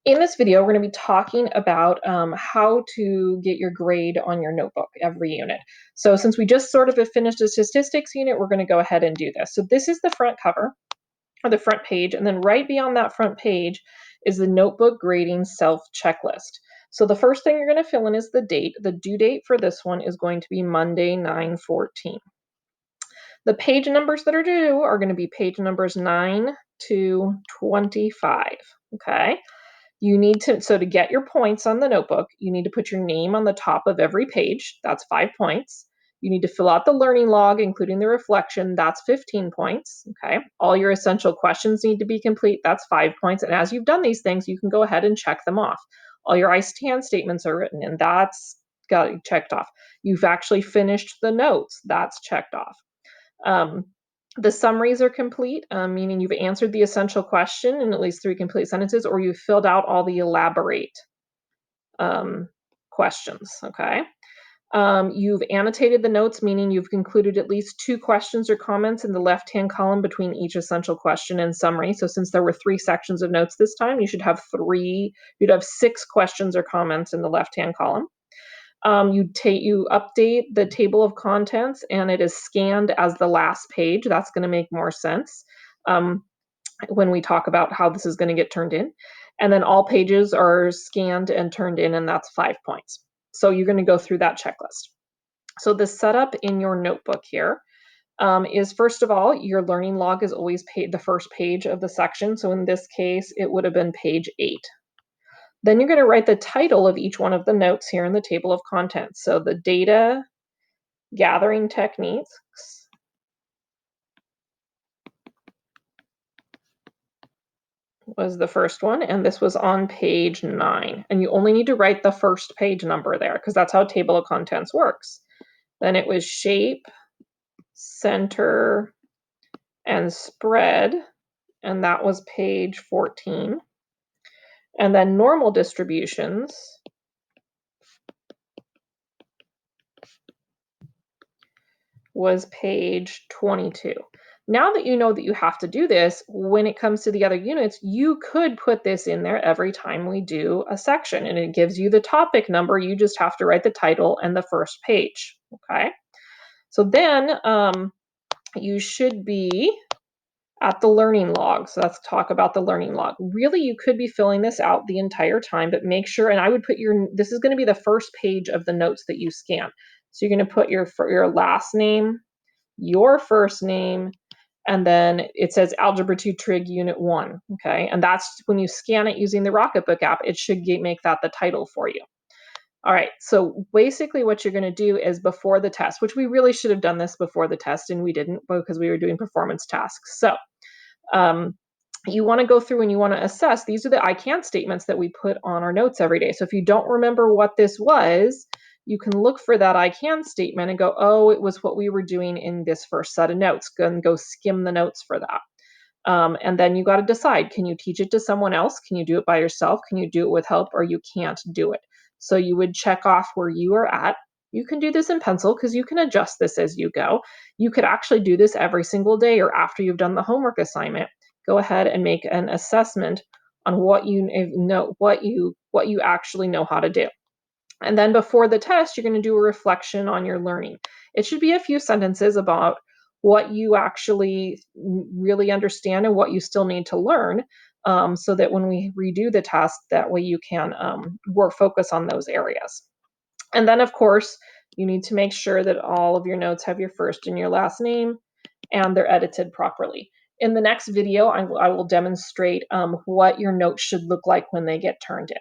In this video, we're going to be talking about how to get your grade on your notebook every unit. So since we just sort of have finished the statistics unit, we're going to go ahead and do this. So this is the front cover, or the front page, and then right beyond that front page is the notebook grading self checklist. So the first thing you're going to fill in is the date. The due date for this one is going to be Monday, 9/14. The page numbers that are due are going to be page numbers 9 to 25, okay? You need to, so to get your points on the notebook, you need to put your name on the top of every page. That's 5 points. You need to fill out the learning log, including the reflection. That's 15 points. Okay. All your essential questions need to be complete. That's 5 points. And as you've done these things, you can go ahead and check them off. All your I stand statements are written, and that's got checked off. You've actually finished the notes. That's checked off. Um, the summaries are complete, meaning you've answered the essential question in at least 3 complete sentences, or you've filled out all the elaborate questions, okay? You've annotated the notes, meaning you've included at least 2 questions or comments in the left-hand column between each essential question and summary. So since there were 3 sections of notes this time, you'd have 6 questions or comments in the left-hand column. You update the table of contents, and it is scanned as the last page. That's going to make more sense when we talk about how this is going to get turned in. And then all pages are scanned and turned in, and that's 5 points. So you're going to go through that checklist. So the setup in your notebook here is, first of all, your learning log is always the first page of the section. So in this case, it would have been page 8. Then you're going to write the title of each one of the notes here in the table of contents. So the data gathering techniques was the first one, and this was on page 9. And you only need to write the first page number there because that's how table of contents works. Then it was shape, center, and spread, and that was page 14. And then normal distributions was page 22. Now that you know that you have to do this, when it comes to the other units, you could put this in there every time we do a section, and it gives you the topic number. You just have to write the title and the first page, okay? So then you should be at the learning log. So let's talk about the learning log. Really, you could be filling this out the entire time, but make sure, and I would put this is going to be the first page of the notes that you scan. So you're going to put your last name, your first name, and then it says Algebra 2 Trig Unit 1, okay? And that's when you scan it using the Rocketbook app, it should make that the title for you. All right, so basically what you're gonna do is before the test, which we really should have done this before the test, and we didn't because we were doing performance tasks. So you wanna go through and you wanna assess, these are the I can statements that we put on our notes every day. So if you don't remember what this was, you can look for that I can statement and go, oh, it was what we were doing in this first set of notes. Go skim the notes for that. And then you got to decide, can you teach it to someone else? Can you do it by yourself? Can you do it with help, or you can't do it? So you would check off where you are at. You can do this in pencil because you can adjust this as you go. You could actually do this every single day or after you've done the homework assignment. Go ahead and make an assessment on what you know, what you actually know how to do. And then before the test, you're going to do a reflection on your learning. It should be a few sentences about what you actually really understand and what you still need to learn, so that when we redo the test, that way you can focus on those areas. And then, of course, you need to make sure that all of your notes have your first and your last name and they're edited properly. In the next video, I will demonstrate what your notes should look like when they get turned in.